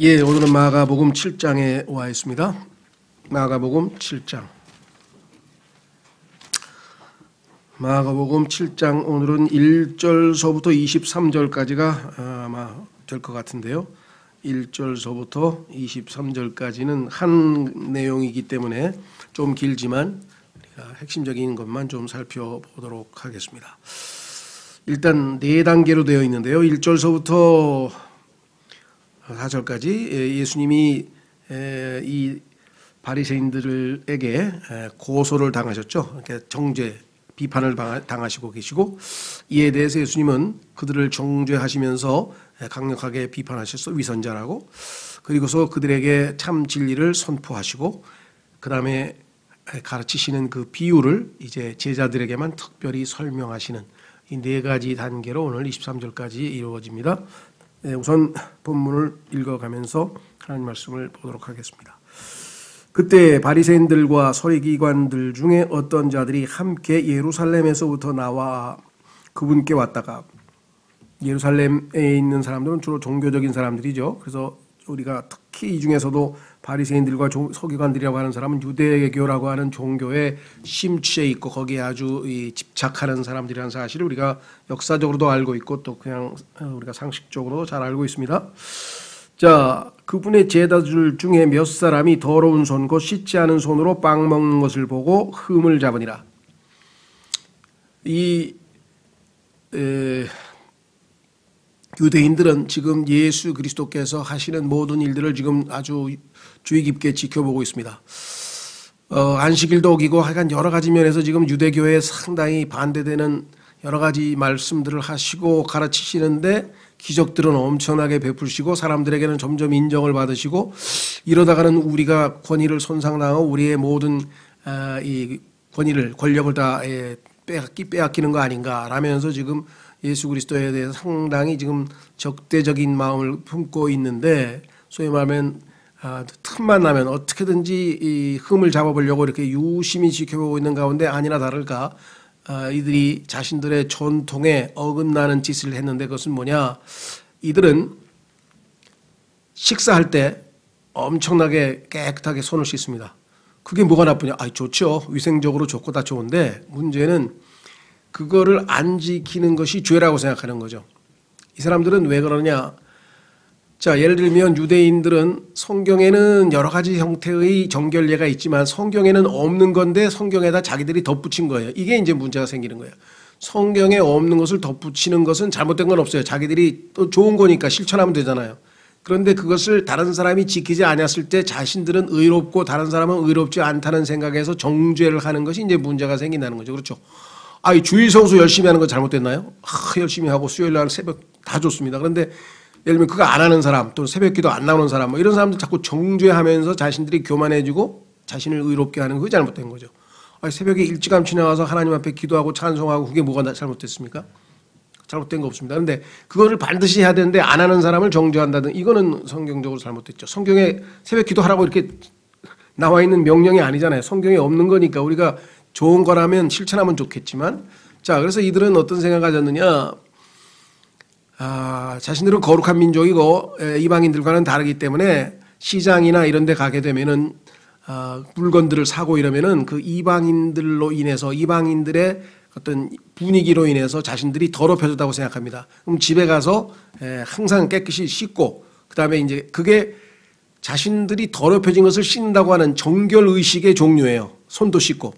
예, 오늘은 마가복음 7장에 와 있습니다. 마가복음 7장. 마가복음 7장 오늘은 1절서부터 23절까지가 아마 될 것 같은데요. 1절서부터 23절까지는 한 내용이기 때문에 좀 길지만 우리가 핵심적인 것만 좀 살펴보도록 하겠습니다. 일단 네 단계로 되어 있는데요. 1절서부터 4절까지 예수님이 이 바리새인들에게 고소를 당하셨죠. 정죄, 비판을 당하시고 계시고, 이에 대해서 예수님은 그들을 정죄하시면서 강력하게 비판하셨어, 위선자라고. 그리고서 그들에게 참 진리를 선포하시고, 그 다음에 가르치시는 그 비유를 이제 제자들에게만 특별히 설명하시는 이 네 가지 단계로 오늘 23절까지 이루어집니다. 우선 본문을 읽어가면서 하나님 말씀을 보도록 하겠습니다. 그때 바리새인들과 서기관들 중에 어떤 자들이 함께 예루살렘에서부터 나와 그분께 왔다가, 예루살렘에 있는 사람들은 주로 종교적인 사람들이죠. 그래서 우리가 특히 이 중에서도 바리새인들과 서기관들이라고 하는 사람은 유대교라고 하는 종교에 심취해 있고 거기에 아주 집착하는 사람들이라는 사실을 우리가 역사적으로도 알고 있고 또 그냥 우리가 상식적으로도 잘 알고 있습니다. 자, 그분의 제자들 중에 몇 사람이 더러운 손 곧 씻지 않은 손으로 빵 먹는 것을 보고 흠을 잡으니라. 유대인들은 지금 예수 그리스도께서 하시는 모든 일들을 지금 아주 주의 깊게 지켜보고 있습니다. 안식일도 어기고 하여간 여러 가지 면에서 지금 유대교에 상당히 반대되는 여러 가지 말씀들을 하시고 가르치시는데 기적들은 엄청나게 베푸시고 사람들에게는 점점 인정을 받으시고, 이러다가는 우리가 권위를 손상당하고 우리의 모든 이 권력을 다 빼앗기는 거 아닌가 라면서 지금 예수 그리스도에 대해서 상당히 지금 적대적인 마음을 품고 있는데, 소위 말하면 틈만 나면 어떻게든지 이 흠을 잡아보려고 이렇게 유심히 지켜보고 있는 가운데 아니나 다를까 이들이 자신들의 전통에 어긋나는 짓을 했는데, 그것은 뭐냐, 이들은 식사할 때 엄청나게 깨끗하게 손을 씻습니다. 그게 뭐가 나쁘냐? 좋죠. 위생적으로 좋고 다 좋은데 문제는 그거를 안 지키는 것이 죄라고 생각하는 거죠. 이 사람들은 왜 그러냐? 자, 예를 들면 유대인들은 성경에는 여러 가지 형태의 정결례가 있지만 성경에는 없는 건데 성경에다 자기들이 덧붙인 거예요. 이게 이제 문제가 생기는 거예요. 성경에 없는 것을 덧붙이는 것은 잘못된 건 없어요. 자기들이 또 좋은 거니까 실천하면 되잖아요. 그런데 그것을 다른 사람이 지키지 않았을 때 자신들은 의롭고 다른 사람은 의롭지 않다는 생각에서 정죄를 하는 것이 이제 문제가 생긴다는 거죠. 그렇죠? 주일 성수 열심히 하는 건 잘못됐나요? 열심히 하고 수요일날 새벽 다 좋습니다. 그런데 예를 들면 그거 안 하는 사람, 또 새벽기도 안 나오는 사람, 이런 사람들 자꾸 정죄하면서 자신들이 교만해지고 자신을 의롭게 하는 그게 잘못된 거죠. 새벽에 일찌감치 나와서 하나님 앞에 기도하고 찬송하고 그게 뭐가 잘못됐습니까? 잘못된 거 없습니다. 그런데 그거를 반드시 해야 되는데 안 하는 사람을 정죄한다든, 이거는 성경적으로 잘못됐죠. 성경에 새벽기도 하라고 이렇게 나와 있는 명령이 아니잖아요. 성경에 없는 거니까 우리가 좋은 거라면 실천하면 좋겠지만, 자, 그래서 이들은 어떤 생각을 가졌느냐? 자신들은 거룩한 민족이고 이방인들과는 다르기 때문에 시장이나 이런 데 가게 되면은 물건들을 사고 이러면은 그 이방인들로 인해서, 이방인들의 어떤 분위기로 인해서 자신들이 더럽혀졌다고 생각합니다. 그럼 집에 가서 항상 깨끗이 씻고, 그 다음에 이제 그게 자신들이 더럽혀진 것을 씻는다고 하는 정결 의식의 종류예요. 손도 씻고.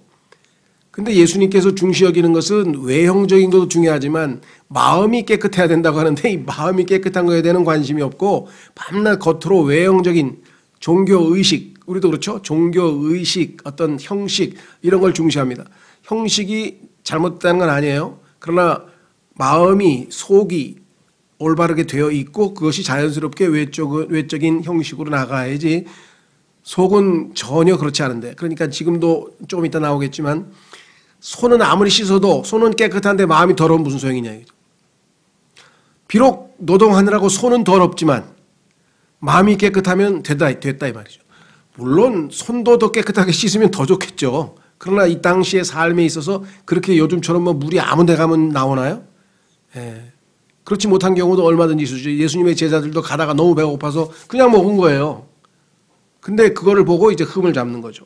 근데 예수님께서 중시 여기는 것은 외형적인 것도 중요하지만 마음이 깨끗해야 된다고 하는데, 이 마음이 깨끗한 거에 대한 관심이 없고 밤낮 겉으로 외형적인 종교의식, 우리도 그렇죠? 종교의식, 어떤 형식, 이런 걸 중시합니다. 형식이 잘못되는 건 아니에요. 그러나 마음이, 속이 올바르게 되어 있고 그것이 자연스럽게 외적인 형식으로 나가야지, 속은 전혀 그렇지 않은데. 그러니까 지금도 조금 이따 나오겠지만 손은 아무리 씻어도 손은 깨끗한데 마음이 더러운 무슨 소용이냐. 비록 노동하느라고 손은 더럽지만 마음이 깨끗하면 됐다 이 말이죠. 물론 손도 더 깨끗하게 씻으면 더 좋겠죠. 그러나 이 당시의 삶에 있어서 그렇게 요즘처럼 물이 아무 데 가면 나오나요? 그렇지 못한 경우도 얼마든지 있었죠. 예수님의 제자들도 가다가 너무 배고파서 그냥 먹은 거예요. 근데 그거를 보고 이제 흠을 잡는 거죠.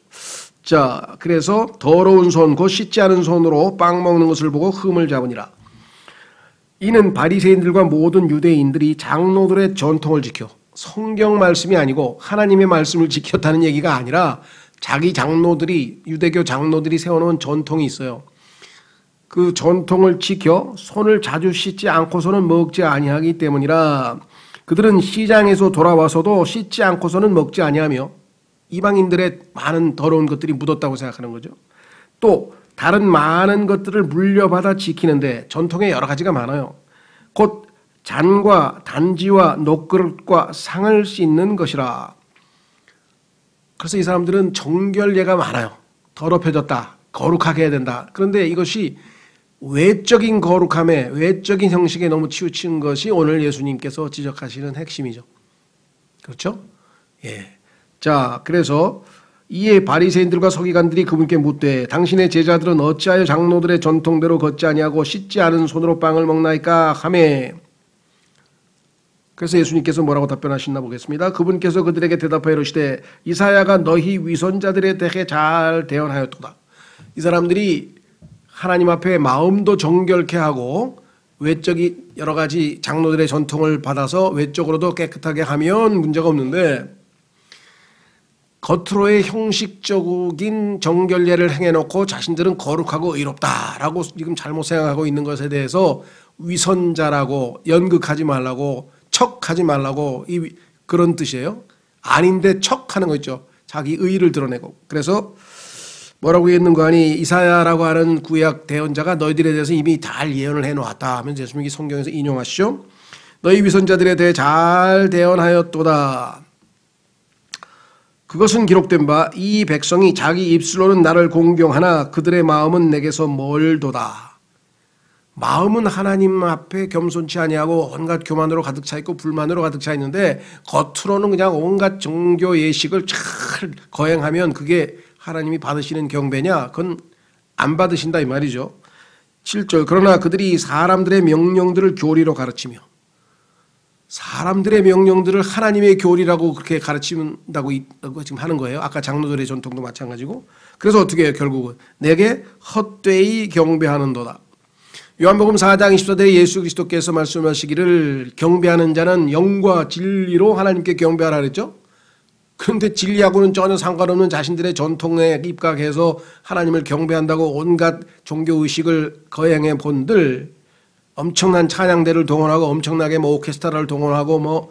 자, 그래서 더러운 손, 곧 씻지 않은 손으로 빵 먹는 것을 보고 흠을 잡으니라. 이는 바리새인들과 모든 유대인들이 장로들의 전통을 지켜 성경 말씀이 아니고 하나님의 말씀을 지켰다는 얘기가 아니라 자기 장로들이 유대교 장로들이 세워놓은 전통이 있어요. 그 전통을 지켜 손을 자주 씻지 않고서는 먹지 아니하기 때문이라. 그들은 시장에서 돌아와서도 씻지 않고서는 먹지 아니하며 이방인들의 많은 더러운 것들이 묻었다고 생각하는 거죠. 또 다른 많은 것들을 물려받아 지키는데 전통에 여러 가지가 많아요. 곧 잔과 단지와 녹그릇과 상을 씻는 것이라. 그래서 이 사람들은 정결례가 많아요. 더럽혀졌다, 거룩하게 해야 된다. 그런데 이것이 외적인 거룩함에, 외적인 형식에 너무 치우친 것이 오늘 예수님께서 지적하시는 핵심이죠. 그렇죠? 예. 자, 그래서 이에 바리새인들과 서기관들이 그분께 묻되 당신의 제자들은 어찌하여 장로들의 전통대로 걷지 아니하고 씻지 않은 손으로 빵을 먹나이까 하매. 그래서 예수님께서 뭐라고 답변하셨나 보겠습니다. 그분께서 그들에게 대답하여 이르시되 이사야가 너희 위선자들에 대해 잘 대언하였도다. 이 사람들이 하나님 앞에 마음도 정결케 하고 외적인 여러 가지 장로들의 전통을 받아서 외적으로도 깨끗하게 하면 문제가 없는데 겉으로의 형식적인 정결례를 행해놓고 자신들은 거룩하고 의롭다라고 지금 잘못 생각하고 있는 것에 대해서 위선자라고 연극하지 말라고 척하지 말라고 그런 뜻이에요. 아닌데 척하는 거 있죠. 자기 의의를 드러내고. 그래서 뭐라고 했는가 하니 이사야라고 하는 구약 대언자가 너희들에 대해서 이미 잘 예언을 해놓았다 하면서 예수님이 성경에서 인용하시죠. 너희 위선자들에 대해 잘 대언하였도다. 그것은 기록된 바 이 백성이 자기 입술로는 나를 공경하나 그들의 마음은 내게서 멀도다. 마음은 하나님 앞에 겸손치 아니하고 온갖 교만으로 가득 차 있고 불만으로 가득 차 있는데 겉으로는 그냥 온갖 종교 예식을 잘 거행하면 그게 하나님이 받으시는 경배냐? 그건 안 받으신다 이 말이죠. 7절 그러나 그들이 사람들의 명령들을 교리로 가르치며 사람들의 명령들을 하나님의 교리라고 그렇게 가르친다고 지금 하는 거예요. 아까 장로들의 전통도 마찬가지고. 그래서 어떻게 해요? 결국은 내게 헛되이 경배하는도다. 요한복음 4장 24절에 예수 그리스도께서 말씀하시기를 경배하는 자는 영과 진리로 하나님께 경배하라 그랬죠. 그런데 진리하고는 전혀 상관없는 자신들의 전통에 입각해서 하나님을 경배한다고 온갖 종교의식을 거행해 본들 엄청난 찬양대를 동원하고 엄청나게 뭐 오케스트라를 동원하고 뭐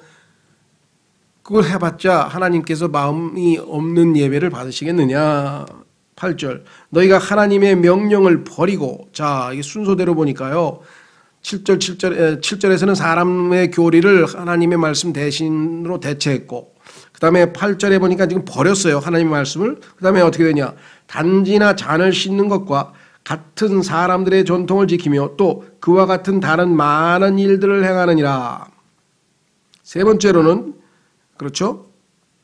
그걸 해봤자 하나님께서 마음이 없는 예배를 받으시겠느냐. 8절 너희가 하나님의 명령을 버리고 자 이게 순서대로 보니까요. 7절에서는 사람의 교리를 하나님의 말씀 대신으로 대체했고 그 다음에 8절에 보니까 지금 버렸어요. 하나님의 말씀을. 그 다음에 어떻게 되냐. 단지나 잔을 씻는 것과 같은 사람들의 전통을 지키며 또 그와 같은 다른 많은 일들을 행하느니라. 세 번째로는 그렇죠.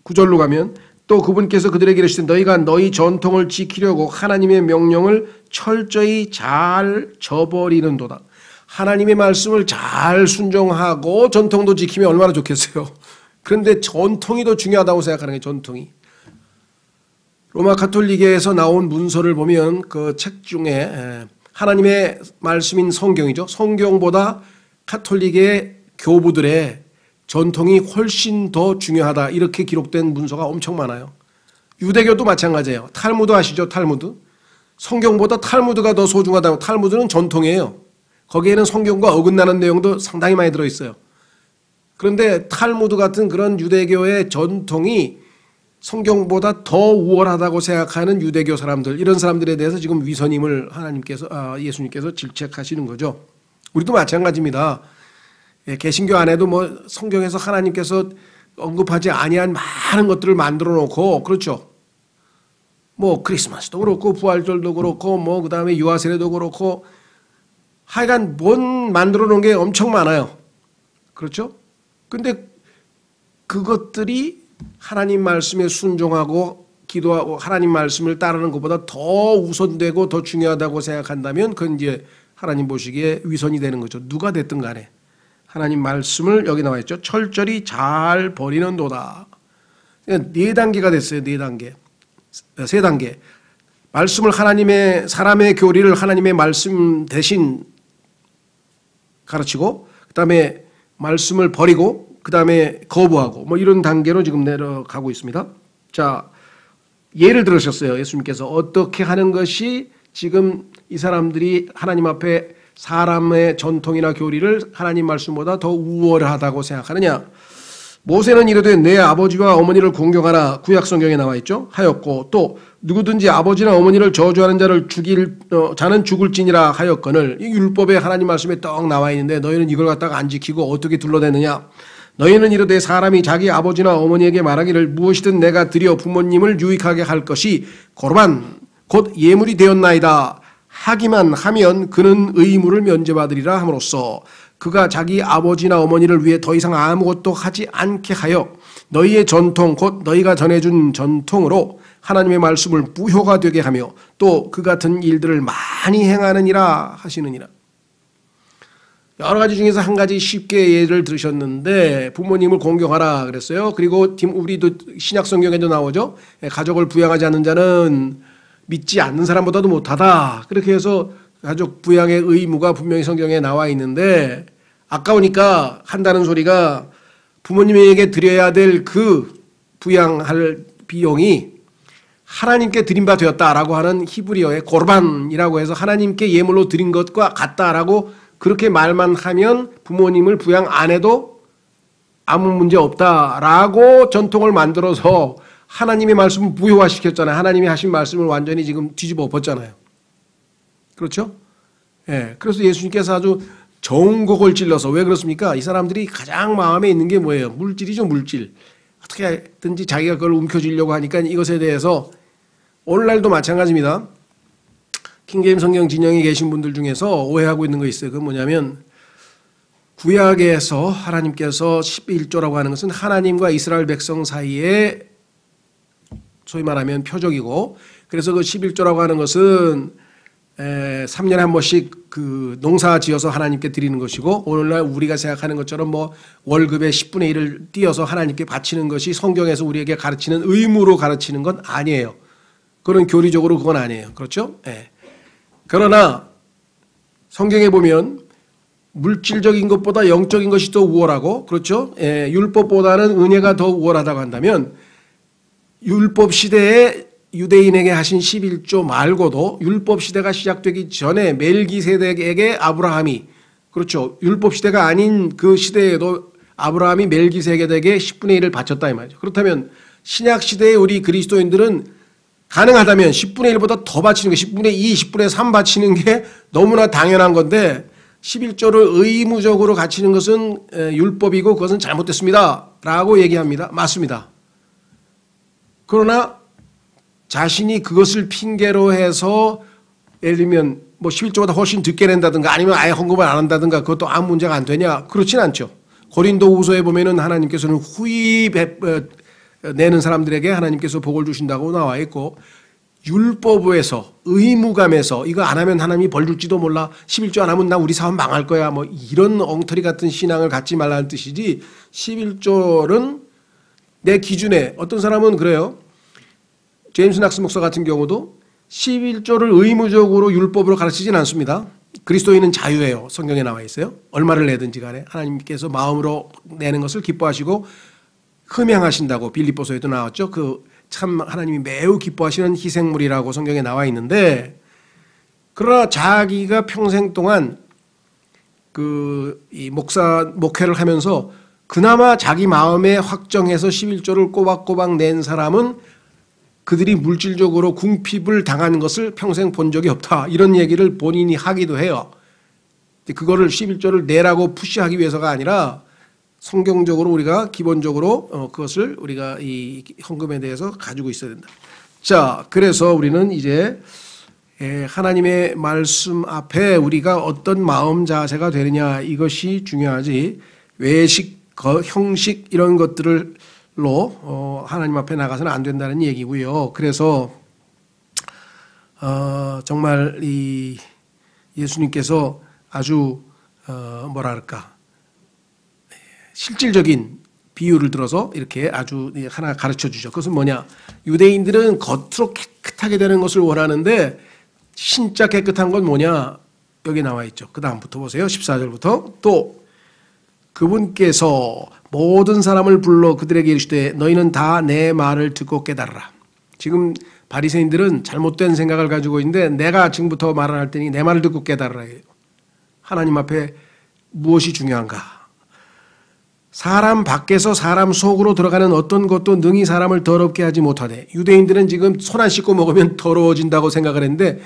9절로 가면 또 그분께서 그들에게 이르시되 너희가 너희 전통을 지키려고 하나님의 명령을 철저히 잘 저버리는도다. 하나님의 말씀을 잘 순종하고 전통도 지키면 얼마나 좋겠어요. 그런데 전통이 더 중요하다고 생각하는 게 전통이. 로마 가톨릭에서 나온 문서를 보면 그 책 중에 하나님의 말씀인 성경이죠. 성경보다 가톨릭의 교부들의 전통이 훨씬 더 중요하다. 이렇게 기록된 문서가 엄청 많아요. 유대교도 마찬가지예요. 탈무드 아시죠? 탈무드. 성경보다 탈무드가 더 소중하다고. 탈무드는 전통이에요. 거기에는 성경과 어긋나는 내용도 상당히 많이 들어있어요. 그런데 탈무드 같은 그런 유대교의 전통이 성경보다 더 우월하다고 생각하는 유대교 사람들, 이런 사람들에 대해서 지금 위선임을 예수님께서 질책하시는 거죠. 우리도 마찬가지입니다. 개신교 안에도 뭐 성경에서 하나님께서 언급하지 아니한 많은 것들을 만들어 놓고, 그렇죠. 뭐 크리스마스도 그렇고 부활절도 그렇고 뭐 그다음에 유아세례도 그렇고 하여간 뭔 만들어 놓은 게 엄청 많아요. 그렇죠? 근데 그것들이 하나님 말씀에 순종하고 기도하고 하나님 말씀을 따르는 것보다 더 우선되고 더 중요하다고 생각한다면 그건 이제 하나님 보시기에 위선이 되는 거죠. 누가 됐든 간에. 하나님 말씀을 여기 나와 있죠. 철저히 잘 버리는도다. 네 단계가 됐어요. 네 단계. 세 단계. 말씀을 사람의 교리를 하나님의 말씀 대신 가르치고, 그 다음에 말씀을 버리고, 그 다음에 거부하고, 뭐 이런 단계로 지금 내려가고 있습니다. 자, 예를 들으셨어요. 예수님께서 어떻게 하는 것이 지금 이 사람들이 하나님 앞에 사람의 전통이나 교리를 하나님 말씀보다 더 우월하다고 생각하느냐. 모세는 이르되 내 아버지와 어머니를 공경하라. 구약 성경에 나와 있죠. 하였고, 또 누구든지 아버지나 어머니를 저주하는 자는 죽을지니라 하였거늘. 이 율법에 하나님 말씀에 떡 나와 있는데 너희는 이걸 갖다가 안 지키고 어떻게 둘러대느냐. 너희는 이르되 사람이 자기 아버지나 어머니에게 말하기를 무엇이든 내가 드려 부모님을 유익하게 할 것이 고르반 곧 예물이 되었나이다 하기만 하면 그는 의무를 면제받으리라 함으로써 그가 자기 아버지나 어머니를 위해 더 이상 아무것도 하지 않게 하여 너희의 전통 곧 너희가 전해준 전통으로 하나님의 말씀을 무효가 되게 하며 또 그 같은 일들을 많이 행하느니라 하시느니라. 여러 가지 중에서 한 가지 쉽게 예를 들으셨는데 부모님을 공경하라 그랬어요. 그리고 우리도 신약 성경에도 나오죠. 가족을 부양하지 않는 자는 믿지 않는 사람보다도 못하다. 그렇게 해서 가족 부양의 의무가 분명히 성경에 나와 있는데 아까우니까 한다는 소리가 부모님에게 드려야 될 그 부양할 비용이 하나님께 드린 바 되었다라고 하는 히브리어의 고르반이라고 해서 하나님께 예물로 드린 것과 같다라고 그렇게 말만 하면 부모님을 부양 안 해도 아무 문제 없다라고 전통을 만들어서 하나님의 말씀을 무효화시켰잖아요. 하나님이 하신 말씀을 완전히 지금 뒤집어 엎었잖아요. 그렇죠? 예. 그래서 예수님께서 아주 정곡을 찔러서 왜 그렇습니까? 이 사람들이 가장 마음에 있는 게 뭐예요? 물질이죠, 물질. 어떻게든지 자기가 그걸 움켜쥐려고 하니까 이것에 대해서 오늘날도 마찬가지입니다. 킹제임스 성경 진영에 계신 분들 중에서 오해하고 있는 거 있어요. 그건 뭐냐면 구약에서 하나님께서 11조라고 하는 것은 하나님과 이스라엘 백성 사이에 소위 말하면 표적이고 그래서 그 11조라고 하는 것은 3년에 한 번씩 그 농사 지어서 하나님께 드리는 것이고 오늘날 우리가 생각하는 것처럼 뭐 월급의 10분의 1을 띄어서 하나님께 바치는 것이 성경에서 우리에게 가르치는 의무로 가르치는 건 아니에요. 그런 교리적으로 그건 아니에요. 그렇죠? 네. 그러나 성경에 보면 물질적인 것보다 영적인 것이 더 우월하고 그렇죠? 예, 율법보다는 은혜가 더 우월하다고 한다면 율법 시대에 유대인에게 하신 11조 말고도 율법 시대가 시작되기 전에 멜기세덱에게 아브라함이 그렇죠. 율법 시대가 아닌 그 시대에도 아브라함이 멜기세덱에게 10분의 1을 바쳤다 이 말이죠. 그렇다면 신약 시대에 우리 그리스도인들은 가능하다면 10분의 1보다 더 바치는 게 10분의 2, 10분의 3 바치는 게 너무나 당연한 건데 11조를 의무적으로 바치는 것은 율법이고 그것은 잘못됐습니다. 라고 얘기합니다. 맞습니다. 그러나 자신이 그것을 핑계로 해서 예를 들면 뭐 11조보다 훨씬 늦게 낸다든가 아니면 아예 헌금을 안 한다든가 그것도 아무 문제가 안 되냐? 그렇진 않죠. 고린도후서에 보면은 하나님께서는 후히 내는 사람들에게 하나님께서 복을 주신다고 나와 있고 율법에서 의무감에서 이거 안 하면 하나님이 벌 줄지도 몰라 11조 안 하면 나 우리 사업 망할 거야 뭐 이런 엉터리 같은 신앙을 갖지 말라는 뜻이지 11조는 내 기준에 어떤 사람은 그래요. 제임스 낙스 목사 같은 경우도 11조를 의무적으로 율법으로 가르치진 않습니다. 그리스도인은 자유예요. 성경에 나와 있어요. 얼마를 내든지 간에 하나님께서 마음으로 내는 것을 기뻐하시고 흠양하신다고 빌립보서에도 나왔죠. 그 참 하나님이 매우 기뻐하시는 희생물이라고 성경에 나와 있는데 그러나 자기가 평생 동안 이 목회를 하면서 그나마 자기 마음에 확정해서 11조를 꼬박꼬박 낸 사람은 그들이 물질적으로 궁핍을 당한 것을 평생 본 적이 없다. 이런 얘기를 본인이 하기도 해요. 그거를 11조를 내라고 푸시하기 위해서가 아니라 성경적으로 우리가 기본적으로 그것을 우리가 이 헌금에 대해서 가지고 있어야 된다. 자, 그래서 우리는 이제 하나님의 말씀 앞에 우리가 어떤 마음 자세가 되느냐 이것이 중요하지 외식, 형식 이런 것들로 하나님 앞에 나가서는 안 된다는 얘기고요. 그래서 정말 이 예수님께서 아주 뭐랄까 실질적인 비유를 들어서 이렇게 아주 하나 가르쳐 주죠. 그것은 뭐냐? 유대인들은 겉으로 깨끗하게 되는 것을 원하는데 진짜 깨끗한 건 뭐냐? 여기 나와 있죠. 그 다음부터 보세요. 14절부터. 또 그분께서 모든 사람을 불러 그들에게 이르시되 너희는 다 내 말을 듣고 깨달으라. 지금 바리새인들은 잘못된 생각을 가지고 있는데 내가 지금부터 말을 할 테니 내 말을 듣고 깨달으라. 하나님 앞에 무엇이 중요한가? 사람 밖에서 사람 속으로 들어가는 어떤 것도 능히 사람을 더럽게 하지 못하되. 유대인들은 지금 손 안 씻고 먹으면 더러워진다고 생각을 했는데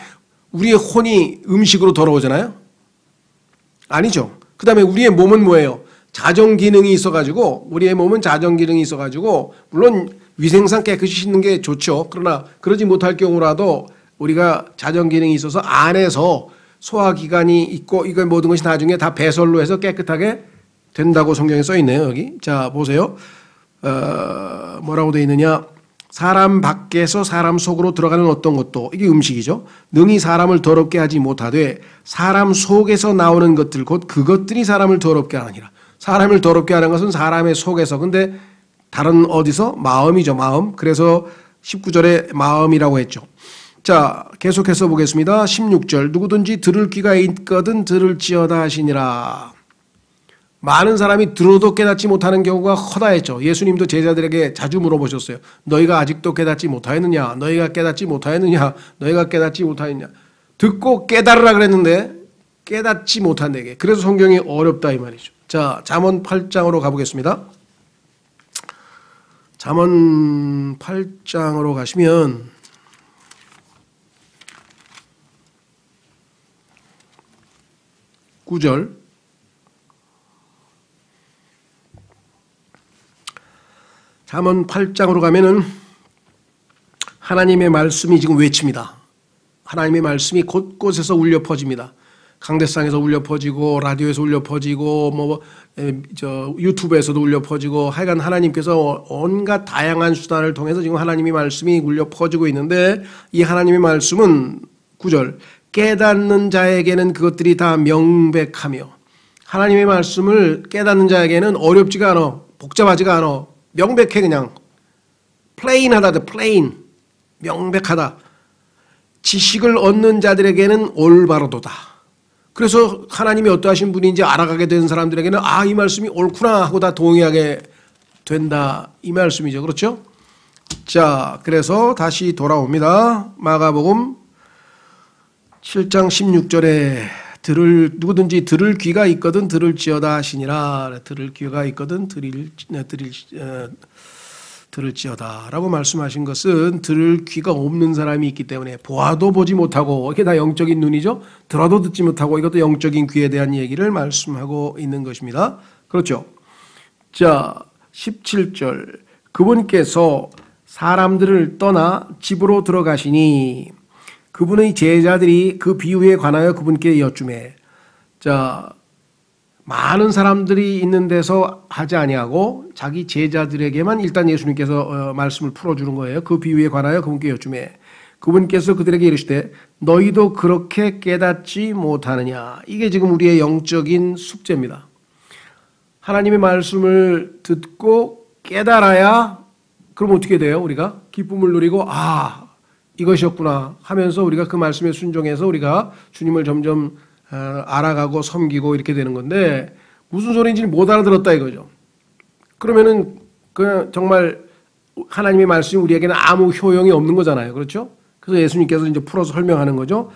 우리의 혼이 음식으로 더러워지나요? 아니죠. 그 다음에 우리의 몸은 뭐예요? 자정기능이 있어가지고, 우리의 몸은 자정기능이 있어가지고 물론 위생상 깨끗이 씻는 게 좋죠. 그러나 그러지 못할 경우라도 우리가 자정기능이 있어서 안에서 소화기관이 있고 이거 모든 것이 나중에 다 배설로 해서 깨끗하게 된다고 성경에 써 있네요. 여기 자 보세요. 뭐라고 되어 있느냐? 사람 밖에서 사람 속으로 들어가는 어떤 것도, 이게 음식이죠, 능히 사람을 더럽게 하지 못하되 사람 속에서 나오는 것들 곧 그것들이 사람을 더럽게 하느니라. 사람을 더럽게 하는 것은 사람의 속에서, 근데 다른 어디서? 마음이죠. 마음. 그래서 19절에 마음이라고 했죠. 자, 계속해서 보겠습니다. 16절. 누구든지 들을 귀가 있거든 들을지어다 하시니라. 많은 사람이 들어도 깨닫지 못하는 경우가 허다했죠. 예수님도 제자들에게 자주 물어보셨어요. 너희가 아직도 깨닫지 못하였느냐? 너희가 깨닫지 못하였느냐? 너희가 깨닫지 못하였느냐? 듣고 깨달으라 그랬는데 깨닫지 못한다게. 그래서 성경이 어렵다 이 말이죠. 자, 잠언 8장으로 가보겠습니다. 잠언 8장으로 가시면 9절. 잠언 8장으로 가면은 하나님의 말씀이 지금 외칩니다. 하나님의 말씀이 곳곳에서 울려 퍼집니다. 강대상에서 울려 퍼지고 라디오에서 울려 퍼지고 유튜브에서도 울려 퍼지고, 하여간 하나님께서 온갖 다양한 수단을 통해서 지금 하나님의 말씀이 울려 퍼지고 있는데, 이 하나님의 말씀은 9절 깨닫는 자에게는 그것들이 다 명백하며. 하나님의 말씀을 깨닫는 자에게는 어렵지가 않아, 복잡하지가 않아, 명백해. 그냥 플레인하다. 플레인, 명백하다. 지식을 얻는 자들에게는 올바르도다. 그래서 하나님이 어떠하신 분인지 알아가게 된 사람들에게는 아, 이 말씀이 옳구나 하고 다 동의하게 된다, 이 말씀이죠. 그렇죠? 자, 그래서 다시 돌아옵니다. 마가복음 7장 16절에 누구든지 들을 귀가 있거든 들을지어다 하시니라. 들을 귀가 있거든 들을지어다 라고 말씀하신 것은 들을 귀가 없는 사람이 있기 때문에, 보아도 보지 못하고, 이게 다 영적인 눈이죠. 들어도 듣지 못하고, 이것도 영적인 귀에 대한 얘기를 말씀하고 있는 것입니다. 그렇죠? 자, 17절. 그분께서 사람들을 떠나 집으로 들어가시니 그분의 제자들이 그 비유에 관하여 그분께 여쭈매. 자, 많은 사람들이 있는 데서 하지 아니하고 자기 제자들에게만 일단 예수님께서 말씀을 풀어주는 거예요. 그 비유에 관하여 그분께 여쭈매. 그분께서 그들에게 이르시되 너희도 그렇게 깨닫지 못하느냐. 이게 지금 우리의 영적인 숙제입니다. 하나님의 말씀을 듣고 깨달아야, 그럼 어떻게 돼요? 우리가 기쁨을 누리고 이것이었구나 하면서 우리가 그 말씀에 순종해서 우리가 주님을 점점 알아가고 섬기고 이렇게 되는 건데, 무슨 소리인지 못 알아들었다 이거죠. 그러면은 그냥 정말 하나님의 말씀이 우리에게는 아무 효용이 없는 거잖아요. 그렇죠? 그래서 예수님께서 이제 풀어서 설명하는 거죠.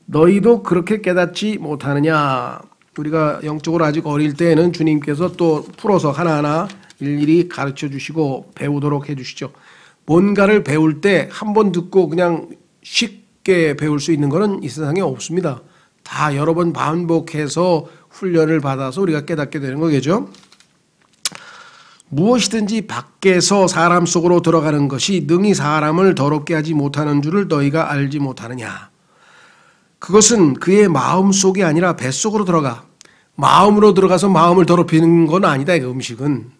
너희도 그렇게 깨닫지 못하느냐. 우리가 영적으로 아직 어릴 때에는 주님께서 또 풀어서 하나하나 일일이 가르쳐 주시고 배우도록 해 주시죠. 뭔가를 배울 때 한 번 듣고 그냥 쉽게 배울 수 있는 것은 이 세상에 없습니다. 다 여러 번 반복해서 훈련을 받아서 우리가 깨닫게 되는 거겠죠. 무엇이든지 밖에서 사람 속으로 들어가는 것이 능히 사람을 더럽게 하지 못하는 줄을 너희가 알지 못하느냐. 그것은 그의 마음 속이 아니라 뱃속으로 들어가. 마음으로 들어가서 마음을 더럽히는 건 아니다. 이거 음식은.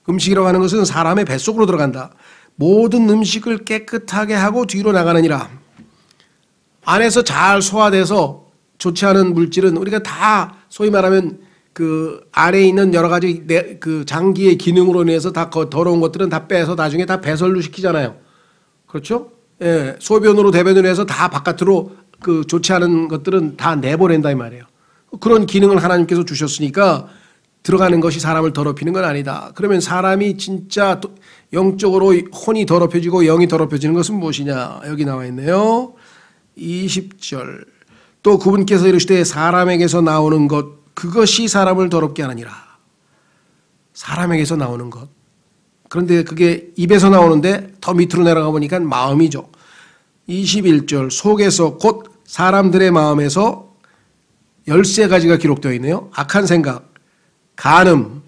음식이라고 하는 것은 사람의 뱃속으로 들어간다. 모든 음식을 깨끗하게 하고 뒤로 나가느니라. 안에서 잘 소화돼서 좋지 않은 물질은 우리가 다 소위 말하면 그 안에 있는 여러 가지 그 장기의 기능으로 인해서 다 더러운 것들은 다 빼서 나중에 다 배설로 시키잖아요. 그렇죠? 예, 소변으로 대변으로 해서 다 바깥으로 그 좋지 않은 것들은 다 내보낸다 이 말이에요. 그런 기능을 하나님께서 주셨으니까 들어가는 것이 사람을 더럽히는 건 아니다. 그러면 사람이 진짜 영적으로 혼이 더럽혀지고 영이 더럽혀지는 것은 무엇이냐? 여기 나와 있네요. 20절. 또 그분께서 이르시되 사람에게서 나오는 것 그것이 사람을 더럽게 하느니라. 사람에게서 나오는 것. 그런데 그게 입에서 나오는데 더 밑으로 내려가 보니까 마음이죠. 21절. 속에서 곧 사람들의 마음에서 13가지가 기록되어 있네요. 악한 생각, 간음,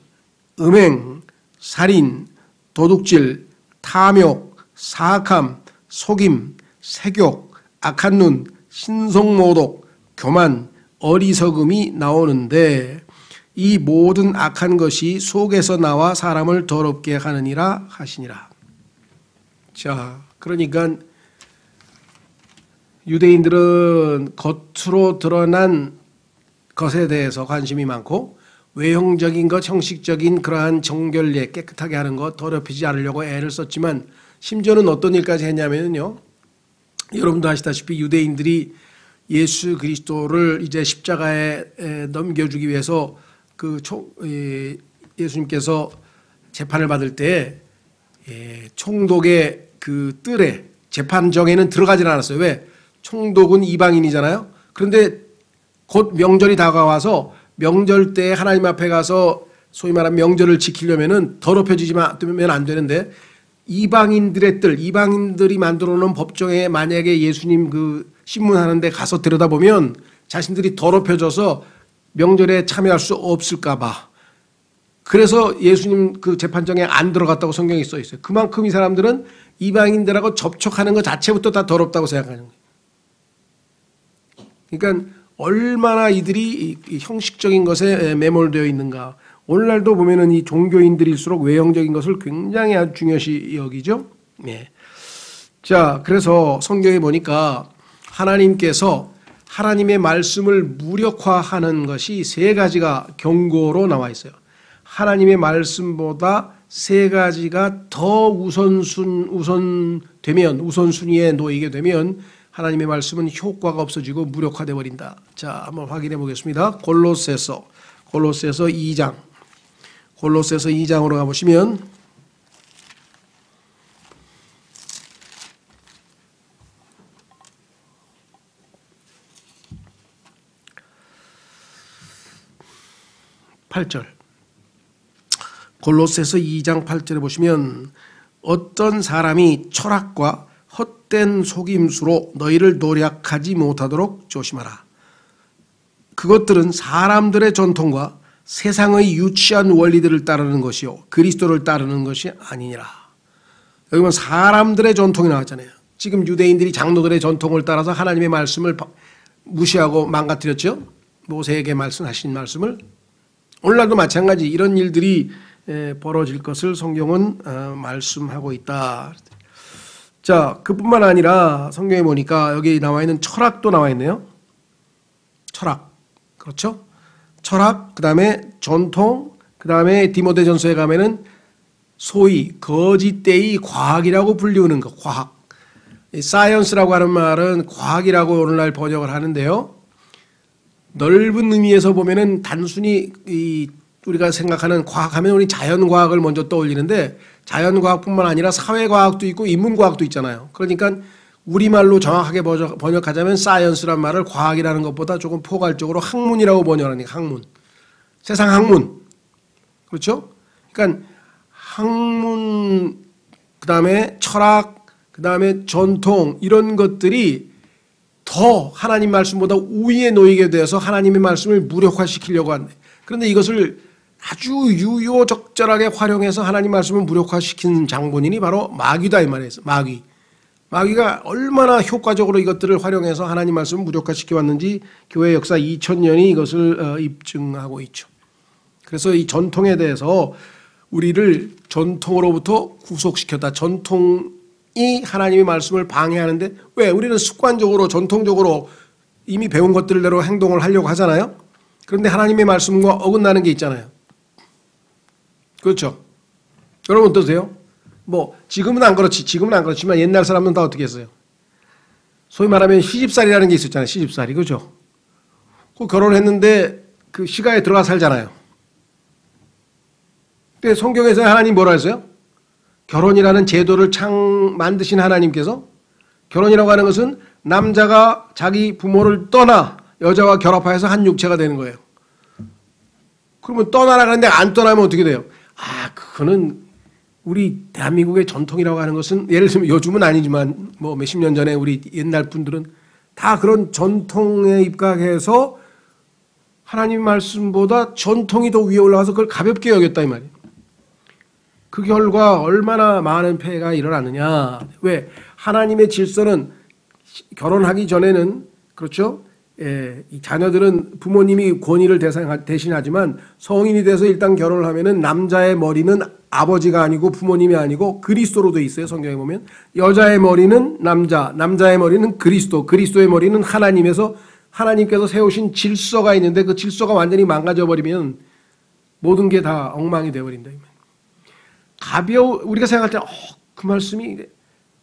음행, 살인, 도둑질, 탐욕, 사악함, 속임, 색욕, 악한 눈, 신성모독, 교만, 어리석음이 나오는데 이 모든 악한 것이 속에서 나와 사람을 더럽게 하느니라 하시니라. 자, 그러니까 유대인들은 겉으로 드러난 것에 대해서 관심이 많고 외형적인 것, 형식적인 그러한 정결례 깨끗하게 하는 것 더럽히지 않으려고 애를 썼지만 심지어는 어떤 일까지 했냐면요. 여러분도 아시다시피 유대인들이 예수 그리스도를 이제 십자가에 넘겨주기 위해서 그 예수님께서 재판을 받을 때 총독의 그 뜰에 재판정에는 들어가질 않았어요. 왜? 총독은 이방인이잖아요. 그런데 곧 명절이 다가와서 명절 때 하나님 앞에 가서 소위 말하는 명절을 지키려면은 더럽혀지면 안 되는데 이방인들의 뜰, 이방인들이 만들어 놓은 법정에 만약에 예수님 그 신문하는데 가서 들여다보면 자신들이 더럽혀져서 명절에 참여할 수 없을까 봐. 그래서 예수님 그 재판정에 안 들어갔다고 성경에 써 있어요. 그만큼 이 사람들은 이방인들하고 접촉하는 것 자체부터 다 더럽다고 생각하는 거예요. 그러니까 얼마나 이들이 형식적인 것에 매몰되어 있는가. 오늘날도 보면은 이 종교인들일수록 외형적인 것을 굉장히 아주 중요시 여기죠. 네. 자, 그래서 성경에 보니까 하나님께서 하나님의 말씀을 무력화하는 것이 3가지가 경고로 나와 있어요. 하나님의 말씀보다 3가지가 더 우선순위에 놓이게 되면 하나님의 말씀은 효과가 없어지고 무력화되어 버린다. 자, 한번 확인해 보겠습니다. 골로새서 2장. 골로새서 2장으로 가보시면 8절. 골로새서 2장 8절에 보시면 어떤 사람이 철학과 헛된 속임수로 너희를 노략하지 못하도록 조심하라. 그것들은 사람들의 전통과 세상의 유치한 원리들을 따르는 것이요 그리스도를 따르는 것이 아니니라. 여기 보면 사람들의 전통이 나왔잖아요. 지금 유대인들이 장로들의 전통을 따라서 하나님의 말씀을 무시하고 망가뜨렸죠. 모세에게 말씀하신 말씀을. 오늘날도 마찬가지 이런 일들이 벌어질 것을 성경은 말씀하고 있다. 자, 그뿐만 아니라 성경에 보니까 여기 나와 있는 철학도 나와 있네요. 철학. 그렇죠? 철학, 그 다음에 전통, 그 다음에 디모데전서에 가면은 소위 거짓되이 과학이라고 불리우는 것, 과학. 사이언스라고 하는 말은 과학이라고 오늘날 번역을 하는데요. 넓은 의미에서 보면은 단순히 우리가 생각하는 과학하면 우리 자연과학을 먼저 떠올리는데 자연과학뿐만 아니라 사회과학도 있고 인문과학도 있잖아요. 그러니까 우리말로 정확하게 번역하자면 사이언스란 말을 과학이라는 것보다 조금 포괄적으로 학문이라고 번역하니까 학문. 세상 학문. 그렇죠? 그러니까 학문, 그 다음에 철학, 그 다음에 전통 이런 것들이 더 하나님 말씀보다 우위에 놓이게 되어서 하나님의 말씀을 무력화시키려고 한대. 그런데 이것을 아주 유효적절하게 활용해서 하나님 말씀을 무력화시킨 장본인이 바로 마귀다 이 말이에요. 마귀가 얼마나 효과적으로 이것들을 활용해서 하나님 말씀을 무력화시켜 왔는지 교회 역사 2000년이 이것을 입증하고 있죠. 그래서 이 전통에 대해서 우리를 전통으로부터 구속시켰다. 전통이 하나님의 말씀을 방해하는데 왜? 우리는 습관적으로 전통적으로 이미 배운 것들대로 행동을 하려고 하잖아요. 그런데 하나님의 말씀과 어긋나는 게 있잖아요. 그렇죠? 여러분 어떠세요? 뭐 지금은 안 그렇지만 옛날 사람은 다 어떻게 했어요? 소위 말하면 시집살이라는 게 있었잖아요. 시집살이. 그죠? 그 결혼했는데 그 시가에 들어가 살잖아요. 근데 성경에서 하나님 뭐라 했어요? 결혼이라는 제도를 만드신 하나님께서 결혼이라고 하는 것은 남자가 자기 부모를 떠나 여자와 결합하여서 한 육체가 되는 거예요. 그러면 떠나라 그러는데 안 떠나면 어떻게 돼요? 그거는 우리 대한민국의 전통이라고 하는 것은 예를 들면 요즘은 아니지만 뭐 몇십 년 전에 우리 옛날 분들은 다 그런 전통에 입각해서 하나님 말씀보다 전통이 더 위에 올라가서 그걸 가볍게 여겼다 이 말이에요. 그 결과 얼마나 많은 폐해가 일어났느냐. 왜? 하나님의 질서는 결혼하기 전에는 그렇죠? 이 자녀들은 부모님이 권위를 대신하지만 성인이 돼서 일단 결혼을 하면은 남자의 머리는 아버지가 아니고 부모님이 아니고 그리스도로 돼 있어요. 성경에 보면 여자의 머리는 남자의 머리는 그리스도의 머리는 하나님에서 하나님께서 세우신 질서가 있는데 그 질서가 완전히 망가져 버리면 모든 게 다 엉망이 되어 버린다. 우리가 생각할 때 그 말씀이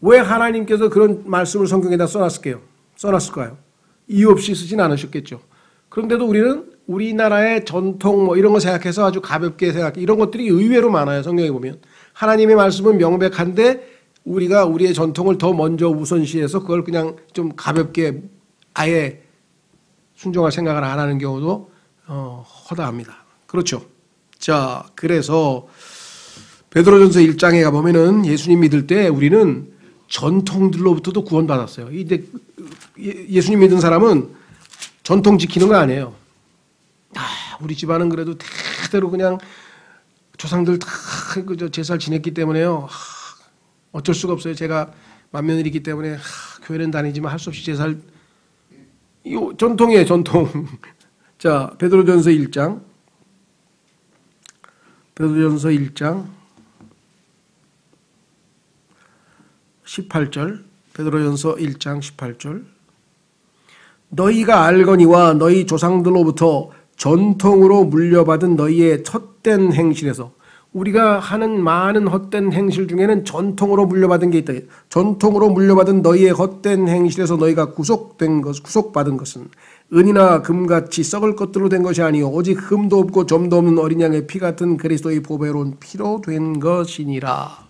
왜 하나님께서 그런 말씀을 성경에다 써놨을까요? 이유 없이 쓰진 않으셨겠죠. 그런데도 우리는 우리나라의 전통 뭐 이런 거 생각해서 아주 가볍게 생각해. 이런 것들이 의외로 많아요. 성경에 보면. 하나님의 말씀은 명백한데 우리가 우리의 전통을 더 먼저 우선시해서 그걸 그냥 좀 가볍게 아예 순종할 생각을 안 하는 경우도 허다합니다. 그렇죠. 자, 그래서 베드로전서 1장에 가보면은 예수님 믿을 때 우리는 전통들로부터도 구원받았어요. 근데 예수님 믿은 사람은 전통 지키는 거 아니에요. 우리 집안은 그래도 대대로 그냥 조상들 다 제사를 지냈기 때문에요. 어쩔 수가 없어요. 제가 맏며느리이기 때문에 교회는 다니지만 할 수 없이 제사를 이거 전통이에요. 전통. 자, 베드로전서 1장 18절 베드로전서 1장 18절 너희가 알거니와 너희 조상들로부터 전통으로 물려받은 너희의 헛된 행실에서 우리가 하는 많은 헛된 행실 중에는 전통으로 물려받은 게 있다. 전통으로 물려받은 너희의 헛된 행실에서 너희가 구속받은 것은 은이나 금같이 썩을 것들로 된 것이 아니요 오직 흠도 없고 점도 없는 어린 양의 피 같은 그리스도의 보배로운 피로 된 것이니라.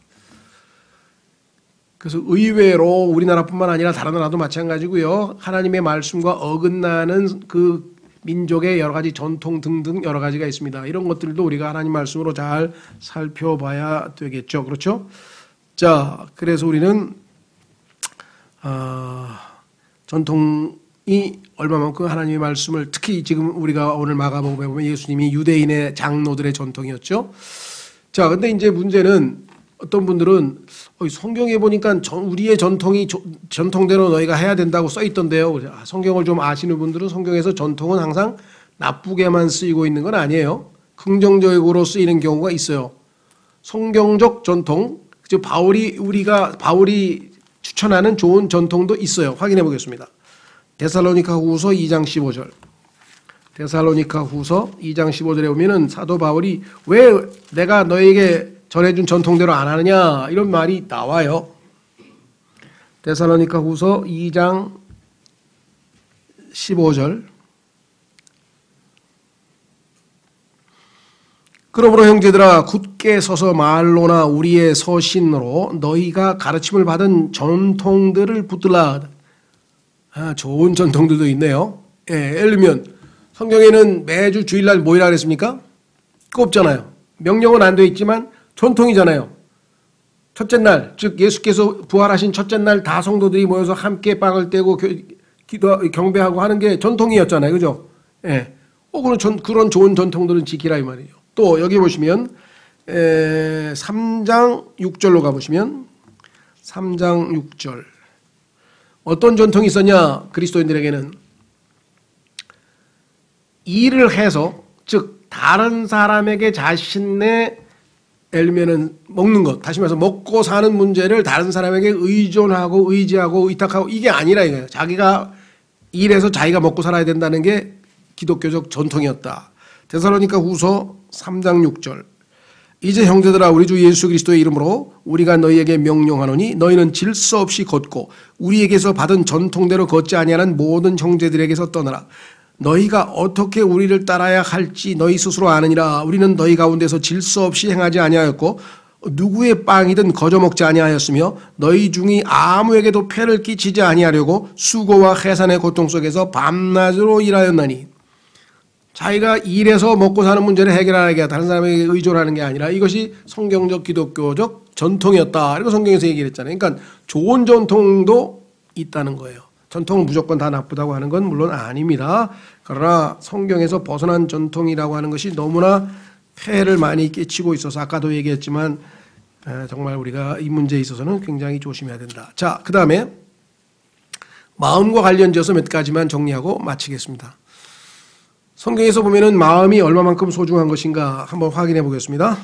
그래서 의외로 우리나라뿐만 아니라 다른 나라도 마찬가지고요. 하나님의 말씀과 어긋나는 그 민족의 여러 가지 전통 등등 여러 가지가 있습니다. 이런 것들도 우리가 하나님 말씀으로 잘 살펴봐야 되겠죠. 그렇죠? 자, 그래서 우리는 전통이 얼마만큼 하나님의 말씀을 특히 지금 우리가 오늘 마가복음에 보면 예수님이 유대인의 장로들의 전통이었죠. 자, 근데 이제 문제는 어떤 분들은 성경에 보니까 우리의 전통대로 너희가 해야 된다고 써 있던데요. 성경을 좀 아시는 분들은 성경에서 전통은 항상 나쁘게만 쓰이고 있는 건 아니에요. 긍정적으로 쓰이는 경우가 있어요. 성경적 전통, 즉 바울이 추천하는 좋은 전통도 있어요. 확인해 보겠습니다. 데살로니가후서 2장 15절. 데살로니가후서 2장 15절에 보면은 사도 바울이 왜 내가 너에게 전해준 전통대로 안 하느냐 이런 말이 나와요. 데살로니가후서 2장 15절 그러므로 형제들아 굳게 서서 말로나 우리의 서신으로 너희가 가르침을 받은 전통들을 붙들라. 좋은 전통들도 있네요. 예를 들면 성경에는 매주 주일날 모이라 그랬습니까? 그거 없잖아요. 명령은 안 돼 있지만 전통이잖아요. 첫째 날, 즉 예수께서 부활하신 첫째 날 다 성도들이 모여서 함께 빵을 떼고 경배하고 하는 게 전통이었잖아요. 그죠? 예. 그런 좋은 전통들은 지키라 이 말이에요. 또 여기 보시면 3장 6절로 가보시면 3장 6절 어떤 전통이 있었냐? 그리스도인들에게는 일을 해서 즉 다른 사람에게 자신의 예를 들면 먹는 것, 다시 말해서 먹고 사는 문제를 다른 사람에게 의존하고 의지하고 의탁하고 이게 아니라 이거예요. 자기가 일해서 자기가 먹고 살아야 된다는 게 기독교적 전통이었다. 데살로니가 후서 3장 6절. 이제 형제들아 우리 주 예수 그리스도의 이름으로 우리가 너희에게 명령하노니 너희는 질서 없이 걷고 우리에게서 받은 전통대로 걷지 아니하는 모든 형제들에게서 떠나라. 너희가 어떻게 우리를 따라야 할지 너희 스스로 아느니라. 우리는 너희 가운데서 질서 없이 행하지 아니하였고 누구의 빵이든 거저 먹지 아니하였으며 너희 중에 아무에게도 폐를 끼치지 아니하려고 수고와 해산의 고통 속에서 밤낮으로 일하였나니. 자기가 일해서 먹고 사는 문제를 해결하기 위해 다른 사람에게 의존하는 게 아니라 이것이 성경적 기독교적 전통이었다. 이렇게 성경에서 얘기를 했잖아요. 그러니까 좋은 전통도 있다는 거예요. 전통은 무조건 다 나쁘다고 하는 건 물론 아닙니다. 그러나 성경에서 벗어난 전통이라고 하는 것이 너무나 폐해를 많이 끼치고 있어서 아까도 얘기했지만 정말 우리가 이 문제에 있어서는 굉장히 조심해야 된다. 자, 그 다음에 마음과 관련지어서 몇 가지만 정리하고 마치겠습니다. 성경에서 보면은 마음이 얼마만큼 소중한 것인가 한번 확인해 보겠습니다.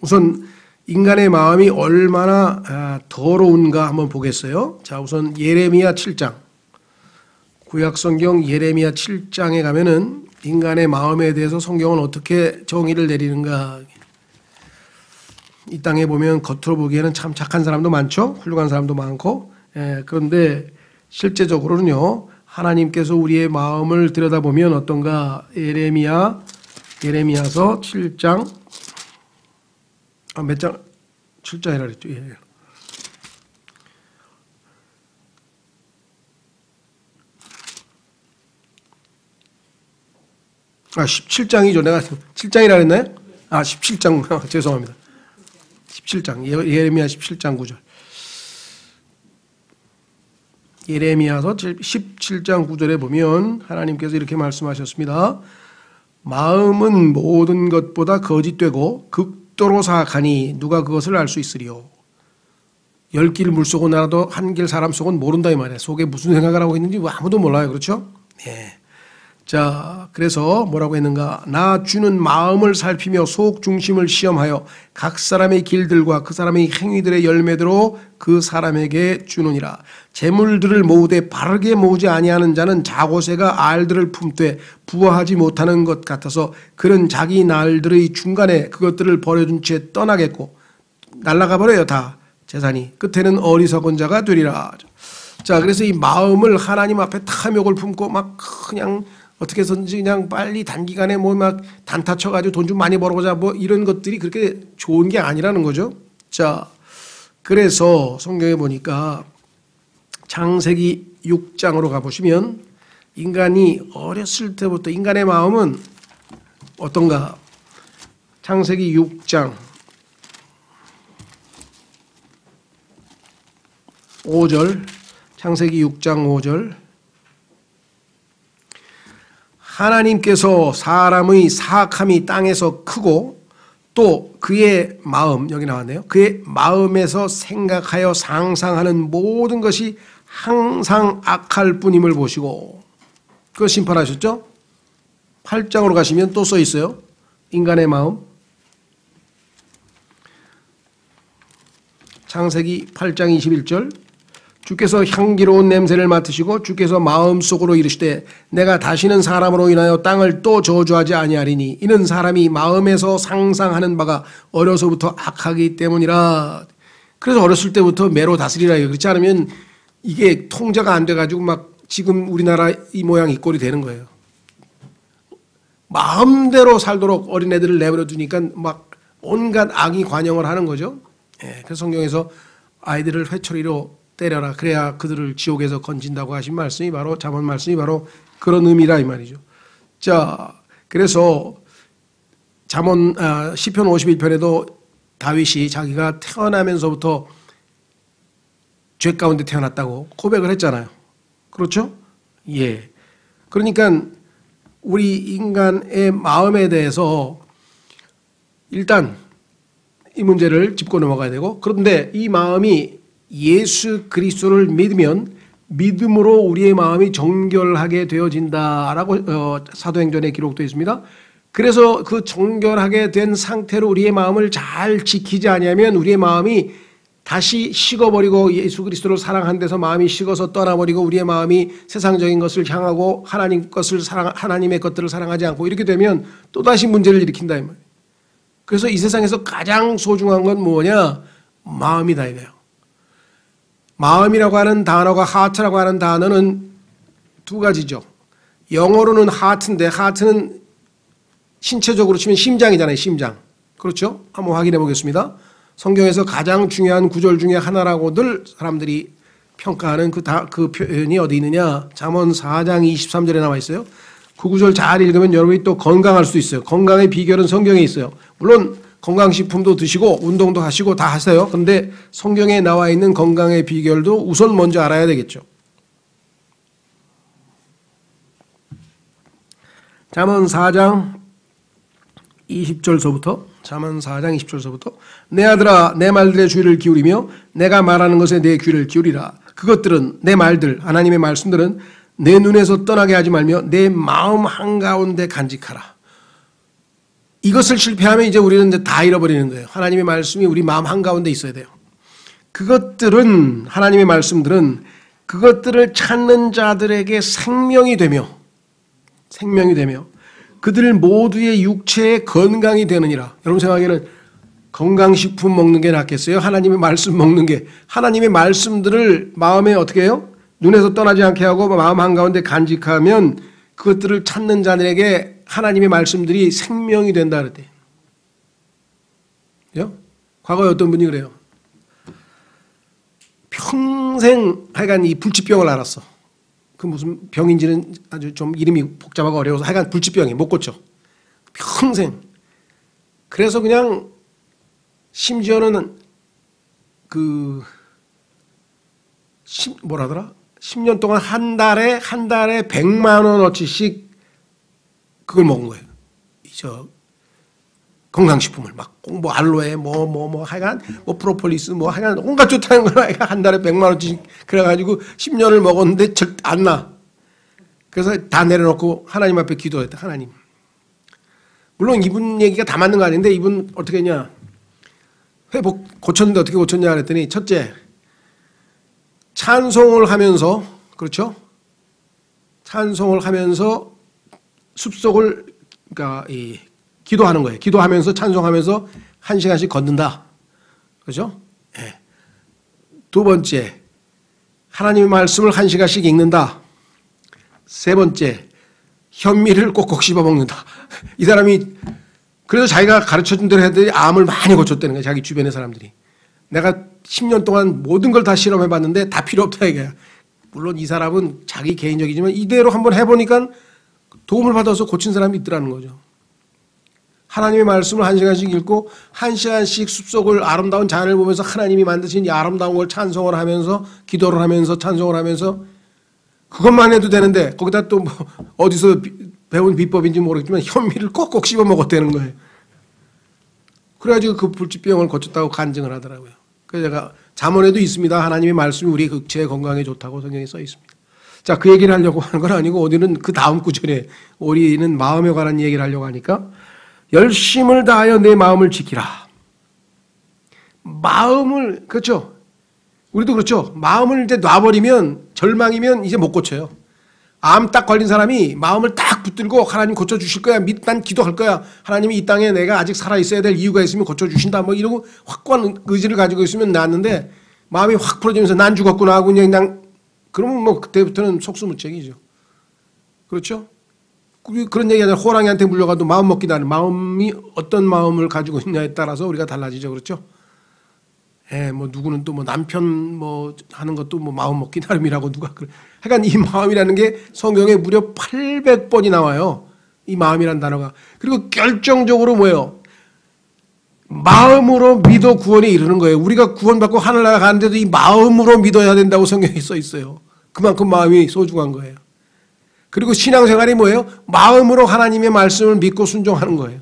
우선 인간의 마음이 얼마나 더러운가 한번 보겠어요. 자, 우선 예레미야 7장. 구약성경 예레미야 7장에 가면은 인간의 마음에 대해서 성경은 어떻게 정의를 내리는가. 이 땅에 보면 겉으로 보기에는 참 착한 사람도 많죠. 훌륭한 사람도 많고. 그런데 실제적으로는요. 하나님께서 우리의 마음을 들여다보면 어떤가. 예레미야서 7장. 몇 장? 7장이라 그랬죠. 예. 17장이죠. 내가 7장이라 그랬나요? 17장. 죄송합니다. 17장. 예레미야 17장 9절. 예레미야서 17장 9절에 보면 하나님께서 이렇게 말씀하셨습니다. 마음은 모든 것보다 거짓되고 극도로 사악하니 누가 그것을 알 수 있으리요. 10길 물속은 알아도 1길 사람 속은 모른다 이 말이에요. 속에 무슨 생각을 하고 있는지 아무도 몰라요. 그렇죠? 네. 자, 그래서 뭐라고 했는가? 나 주는 마음을 살피며 속 중심을 시험하여 각 사람의 길들과 그 사람의 행위들의 열매대로 그 사람에게 주느니라. 재물들을 모으되 바르게 모으지 아니하는 자는 자고새가 알들을 품되 부화하지 못하는 것 같아서 그는 자기 날들의 중간에 그것들을 버려둔 채 떠나겠고 날아가 버려요. 다 재산이. 끝에는 어리석은 자가 되리라. 자, 그래서 이 마음을 하나님 앞에 탐욕을 품고 막 그냥 어떻게 해서든지 그냥 빨리 단기간에 뭐 막 단타 쳐가지고 돈 좀 많이 벌어보자 뭐 이런 것들이 그렇게 좋은 게 아니라는 거죠. 자, 그래서 성경에 보니까 창세기 6장으로 가보시면 인간이 어렸을 때부터 인간의 마음은 어떤가? 창세기 6장 5절, 창세기 6장 5절. 하나님께서 사람의 사악함이 땅에서 크고 또 그의 마음, 여기 나왔네요. 그의 마음에서 생각하여 상상하는 모든 것이 항상 악할 뿐임을 보시고, 그거 심판하셨죠? 8장으로 가시면 또 써 있어요. 인간의 마음. 창세기 8장 21절. 주께서 향기로운 냄새를 맡으시고 주께서 마음속으로 이르시되 내가 다시는 사람으로 인하여 땅을 또 저주하지 아니하리니 이는 사람이 마음에서 상상하는 바가 어려서부터 악하기 때문이라. 그래서 어렸을 때부터 매로 다스리라. 그렇지 않으면 이게 통제가 안 돼가지고 막 지금 우리나라 이 모양 이 꼴이 되는 거예요. 마음대로 살도록 어린애들을 내버려 두니까 막 온갖 악이 관영을 하는 거죠. 그래서 성경에서 아이들을 회초리로 때려라. 그래야 그들을 지옥에서 건진다고 하신 말씀이 바로 잠언 말씀이 바로 그런 의미라 이 말이죠. 자, 그래서 잠언 시편 51편에도 다윗이 자기가 태어나면서부터 죄 가운데 태어났다고 고백을 했잖아요. 그렇죠? 예. 그러니까 우리 인간의 마음에 대해서 일단 이 문제를 짚고 넘어가야 되고, 그런데 이 마음이 예수 그리스도를 믿으면 믿음으로 우리의 마음이 정결하게 되어진다라고 사도행전에 기록되어 있습니다. 그래서 그 정결하게 된 상태로 우리의 마음을 잘 지키지 아니하면 우리의 마음이 다시 식어버리고 예수 그리스도를 사랑한 데서 마음이 식어서 떠나버리고 우리의 마음이 세상적인 것을 향하고 하나님의 것들을 사랑하지 않고 이렇게 되면 또다시 문제를 일으킨다 이 말이에요. 그래서 이 세상에서 가장 소중한 건 뭐냐? 마음이다 이거예요. 마음이라고 하는 단어가 하트라고 하는 단어는 두 가지죠. 영어로는 하트인데 하트는 신체적으로 치면 심장이잖아요. 심장. 그렇죠? 한번 확인해 보겠습니다. 성경에서 가장 중요한 구절 중에 하나라고들 사람들이 평가하는 그 표현이 어디 있느냐? 잠언 4장 23절에 나와 있어요. 그 구절 잘 읽으면 여러분이 또 건강할 수 있어요. 건강의 비결은 성경에 있어요. 물론 건강식품도 드시고 운동도 하시고 다 하세요. 그런데 성경에 나와 있는 건강의 비결도 우선 먼저 알아야 되겠죠. 잠언 4장 20절서부터 잠언 4장 20절서부터 내 아들아 내 말들의 주의를 기울이며 내가 말하는 것에 내 귀를 기울이라. 그것들은 내 말들 하나님의 말씀들은 내 눈에서 떠나게 하지 말며 내 마음 한가운데 간직하라. 이것을 실패하면 이제 우리는 이제 다 잃어버리는 거예요. 하나님의 말씀이 우리 마음 한가운데 있어야 돼요. 그것들은 하나님의 말씀들은 그것들을 찾는 자들에게 생명이 되며 그들 모두의 육체의 건강이 되느니라. 여러분 생각에는 건강식품 먹는 게 낫겠어요? 하나님의 말씀 먹는 게. 하나님의 말씀들을 마음에 어떻게 해요? 눈에서 떠나지 않게 하고 마음 한가운데 간직하면 그것들을 찾는 자들에게 하나님의 말씀들이 생명이 된다 그랬대요. 과거에 어떤 분이 그래요. 평생 하여간 이 불치병을 앓았어. 그 무슨 병인지는 아주 좀 이름이 복잡하고 어려워서 하여간 불치병이 못 고쳐. 평생. 그래서 그냥 심지어는 뭐라더라? 10년 동안 한 달에 100만 원어치씩 그걸 먹은 거예요. 건강식품을 막 뭐 알로에 하여간 뭐 프로폴리스 하여간 온갖 좋다는 걸 한 달에 100만 원어치씩 그래가지고 10년을 먹었는데 안 나. 그래서 다 내려놓고 하나님 앞에 기도했다. 하나님. 물론 이분 얘기가 다 맞는 거 아닌데 이분 어떻게 했냐. 고쳤는데 어떻게 고쳤냐 그랬더니 첫째 찬송을 하면서 그렇죠? 찬송을 하면서 숲속을 그러니까 기도하는 거예요. 기도하면서 찬송하면서 1시간씩 걷는다. 그렇죠? 네. 두 번째 하나님의 말씀을 1시간씩 읽는다. 세 번째 현미를 꼭꼭 씹어 먹는다. 이 사람이 그래서 자기가 가르쳐준 대로 했더니 암을 많이 고쳤다는 거예요. 자기 주변의 사람들이. 내가 10년 동안 모든 걸 다 실험해봤는데 다 필요 없다 이거야. 물론 이 사람은 자기 개인적이지만 이대로 한번 해보니까 도움을 받아서 고친 사람이 있더라는 거죠. 하나님의 말씀을 1시간씩 읽고 1시간씩 숲속을 아름다운 자연을 보면서 하나님이 만드신 이 아름다운 걸 찬송을 하면서 기도를 하면서 찬송을 하면서 그것만 해도 되는데 거기다 또 뭐 어디서 배운 비법인지 모르겠지만 현미를 꼭꼭 씹어 먹었다는 거예요. 그래가지고 그 불치병을 고쳤다고 간증을 하더라고요. 그래서 제가 잠언에도 있습니다. 하나님의 말씀이 우리 육체의 건강에 좋다고 성경에 써 있습니다. 자, 그 얘기를 하려고 하는 건 아니고 어디는 그 다음 구절에 우리는 마음에 관한 얘기를 하려고 하니까 열심을 다하여 내 마음을 지키라. 마음을 그렇죠. 우리도 그렇죠. 마음을 이제 놔버리면 절망이면 이제 못 고쳐요. 암 딱 걸린 사람이 마음을 딱 붙들고 하나님 고쳐주실 거야. 난 기도할 거야. 하나님이 이 땅에 내가 아직 살아있어야 될 이유가 있으면 고쳐주신다. 뭐 이러고 확고한 의지를 가지고 있으면 낫는데 마음이 확 풀어지면서 난 죽었구나 하고 그냥 그러면 뭐 그때부터는 속수무책이죠. 그렇죠? 그런 얘기가 아니라 호랑이한테 물려가도 마음 먹기 나는 마음이 어떤 마음을 가지고 있냐에 따라서 우리가 달라지죠. 그렇죠? 뭐 누구는 또 뭐 남편 뭐 하는 것도 뭐 마음 먹기 나름이라고 누가 그래. 하여간 이 마음이라는 게 성경에 무려 800번이 나와요. 이 마음이라는 단어가. 그리고 결정적으로 뭐예요? 마음으로 믿어 구원에 이르는 거예요. 우리가 구원받고 하늘나라 가는데도 이 마음으로 믿어야 된다고 성경에 써 있어요. 그만큼 마음이 소중한 거예요. 그리고 신앙생활이 뭐예요? 마음으로 하나님의 말씀을 믿고 순종하는 거예요.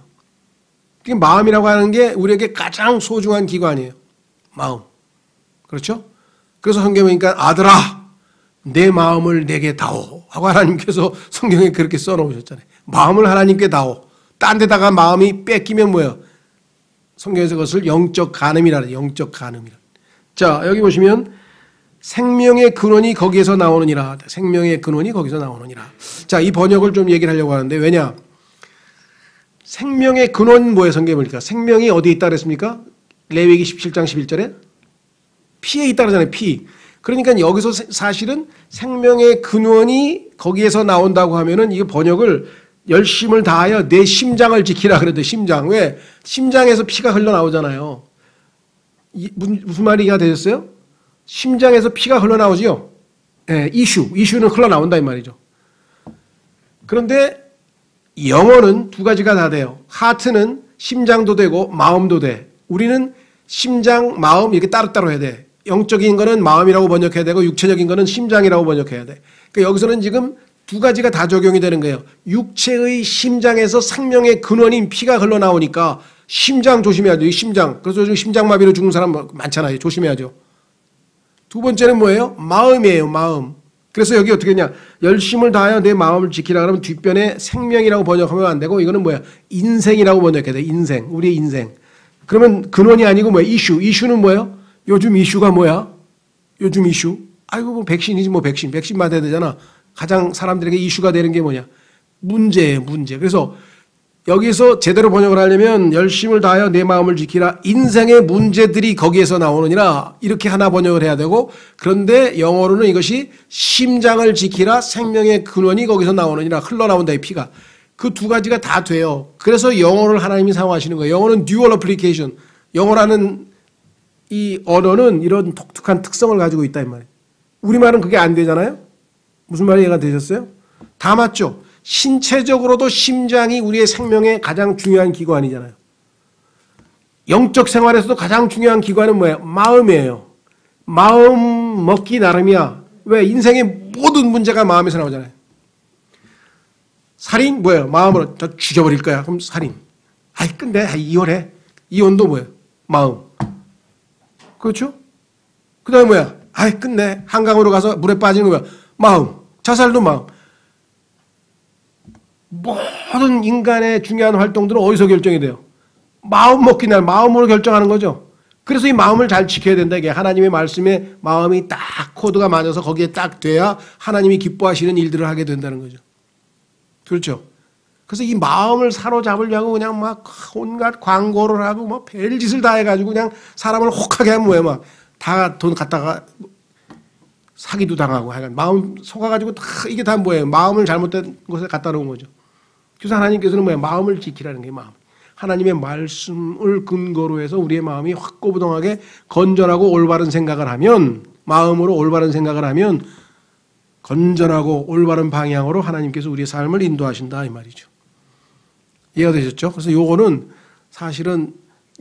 마음이라고 하는 게 우리에게 가장 소중한 기관이에요. 마음. 그렇죠? 그래서 성경에 보니까 아들아 내 마음을 내게 다오 하고 하나님께서 성경에 그렇게 써놓으셨잖아요. 마음을 하나님께 다오. 딴 데다가 마음이 뺏기면 뭐예요? 성경에서 그것을 영적 간음이라 영적 간음이라. 자, 여기 보시면 생명의 근원이 거기에서 나오느니라. 생명의 근원이 거기서 나오느니라. 자, 이 번역을 좀 얘기를 하려고 하는데 왜냐? 생명의 근원 뭐예요? 성경에 보니까 생명이 어디에 있다 그랬습니까? 레위기 17장 11절에 피에 있다 그러잖아요. 피. 그러니까 여기서 사실은 생명의 근원이 거기에서 나온다고 하면은 이 번역을 열심을 다하여 내 심장을 지키라 그래도 심장. 왜? 심장에서 피가 흘러나오잖아요. 무슨 말이 이해가 되셨어요? 심장에서 피가 흘러나오지요. 네, 이슈는 흘러나온다 이 말이죠. 그런데 영어는 두 가지가 다 돼요. 하트는 심장도 되고 마음도 돼. 우리는 심장, 마음 이렇게 따로따로 해야 돼. 영적인 거는 마음이라고 번역해야 되고 육체적인 거는 심장이라고 번역해야 돼. 그러니까 여기서는 지금 두 가지가 다 적용이 되는 거예요. 육체의 심장에서 생명의 근원인 피가 흘러나오니까 심장 조심해야죠. 이 심장. 그래서 요즘 심장마비로 죽는 사람 많잖아요. 조심해야죠. 두 번째는 뭐예요? 마음이에요. 마음. 그래서 여기 어떻게 했냐? 열심을 다하여 내 마음을 지키라 그러면 뒷변에 생명이라고 번역하면 안 되고 이거는 뭐야? 인생이라고 번역해야 돼. 인생. 우리의 인생. 그러면 근원이 아니고 뭐야? 이슈는 뭐예요? 요즘 이슈가 뭐야? 요즘 이슈? 아이고 뭐 백신이지 뭐 백신 맞아야 되잖아. 가장 사람들에게 이슈가 되는 게 뭐냐? 문제예요. 문제. 그래서 여기서 제대로 번역을 하려면 열심을 다하여 내 마음을 지키라. 인생의 문제들이 거기에서 나오느니라. 이렇게 하나 번역을 해야 되고 그런데 영어로는 이것이 심장을 지키라. 생명의 근원이 거기서 나오느니라. 흘러나온다 이 피가. 그 두 가지가 다 돼요. 그래서 영어를 하나님이 사용하시는 거예요. 영어는 dual application. 영어라는 이 언어는 이런 독특한 특성을 가지고 있다 이 말이에요. 우리말은 그게 안 되잖아요. 무슨 말이 이해가 되셨어요? 다 맞죠? 신체적으로도 심장이 우리의 생명의 가장 중요한 기관이잖아요. 영적 생활에서도 가장 중요한 기관은 뭐예요? 마음이에요. 마음 먹기 나름이야. 왜? 인생의 모든 문제가 마음에서 나오잖아요. 살인 뭐예요? 마음으로 저 죽여버릴 거야. 그럼 살인. 아이 근데 이혼해. 이혼도 뭐예요? 마음. 그렇죠? 그 다음에 뭐야? 아이 끝내. 한강으로 가서 물에 빠지는 거야. 마음. 자살도 마음. 모든 인간의 중요한 활동들은 어디서 결정이 돼요? 마음 먹기 날 마음으로 결정하는 거죠. 그래서 이 마음을 잘 지켜야 된다. 이게 하나님의 말씀에 마음이 딱 코드가 맞아서 거기에 딱 돼야 하나님이 기뻐하시는 일들을 하게 된다는 거죠. 그렇죠? 그래서 이 마음을 사로잡으려고 그냥 막 온갖 광고를 하고 뭐 별짓을 다 해가지고 그냥 사람을 혹하게 하면 뭐예요? 막 다 돈 갖다가 사기도 당하고 하여간 마음 속아가지고 다 이게 다 뭐예요? 마음을 잘못된 곳에 갖다 놓은 거죠. 그래서 하나님께서는 뭐예요? 마음을 지키라는 게 마음. 하나님의 말씀을 근거로 해서 우리의 마음이 확고부동하게 건전하고 올바른 생각을 하면 마음으로 올바른 생각을 하면 건전하고 올바른 방향으로 하나님께서 우리의 삶을 인도하신다 이 말이죠. 이해가 되셨죠? 그래서 요거는 사실은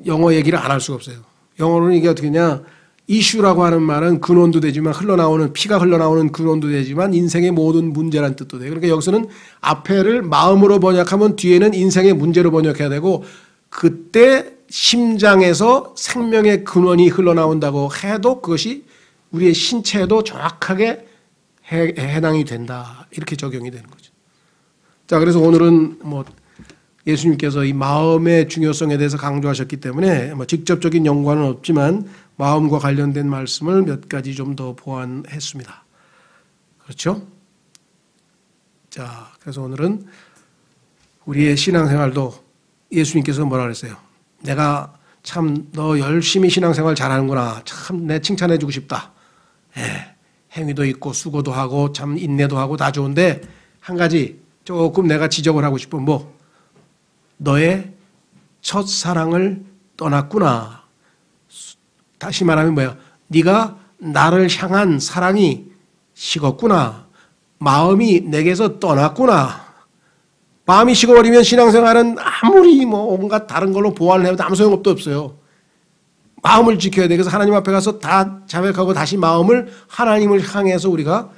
영어 얘기를 안 할 수가 없어요. 영어로는 이게 어떻게 냐 이슈라고 하는 말은 근원도 되지만 흘러나오는 피가 흘러나오는 근원도 되지만 인생의 모든 문제란 뜻도 돼요. 그러니까 여기서는 앞에를 마음으로 번역하면 뒤에는 인생의 문제로 번역해야 되고 그때 심장에서 생명의 근원이 흘러나온다고 해도 그것이 우리의 신체에도 정확하게 해당이 된다. 이렇게 적용이 되는 거죠. 자, 그래서 오늘은 뭐 예수님께서 이 마음의 중요성에 대해서 강조하셨기 때문에 뭐 직접적인 연관은 없지만 마음과 관련된 말씀을 몇 가지 좀 더 보완했습니다. 그렇죠? 자, 그래서 오늘은 우리의 신앙생활도 예수님께서 뭐라 그랬어요? 내가 참 너 열심히 신앙생활 잘하는구나. 참 내 칭찬해주고 싶다. 예, 행위도 있고 수고도 하고 참 인내도 하고 다 좋은데 한 가지 조금 내가 지적을 하고 싶은 뭐 너의 첫사랑을 떠났구나. 다시 말하면 뭐야? 네가 나를 향한 사랑이 식었구나. 마음이 내게서 떠났구나. 마음이 식어버리면 신앙생활은 아무리 뭐 뭔가 다른 걸로 보완을 해도 아무 소용도 없어요. 마음을 지켜야 돼. 그래서 하나님 앞에 가서 다 자백하고 다시 마음을 하나님을 향해서 우리가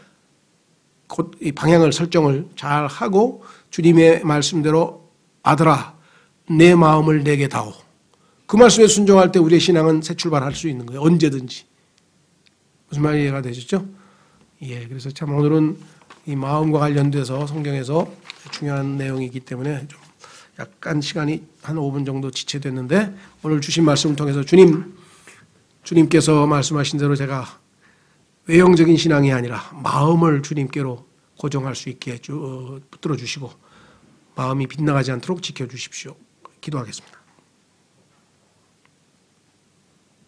곧 이 방향을 설정을 잘 하고 주님의 말씀대로 아들아 내 마음을 내게 다오. 그 말씀에 순종할 때 우리의 신앙은 새 출발할 수 있는 거예요. 언제든지. 무슨 말이 이해가 되셨죠? 예, 그래서 참 오늘은 이 마음과 관련돼서 성경에서 중요한 내용이기 때문에 좀 약간 시간이 한 5분 정도 지체됐는데 오늘 주신 말씀을 통해서 주님 주님께서 말씀하신 대로 제가 외형적인 신앙이 아니라 마음을 주님께로 고정할 수 있게 붙들어 주시고 마음이 빗나가지 않도록 지켜주십시오. 기도하겠습니다.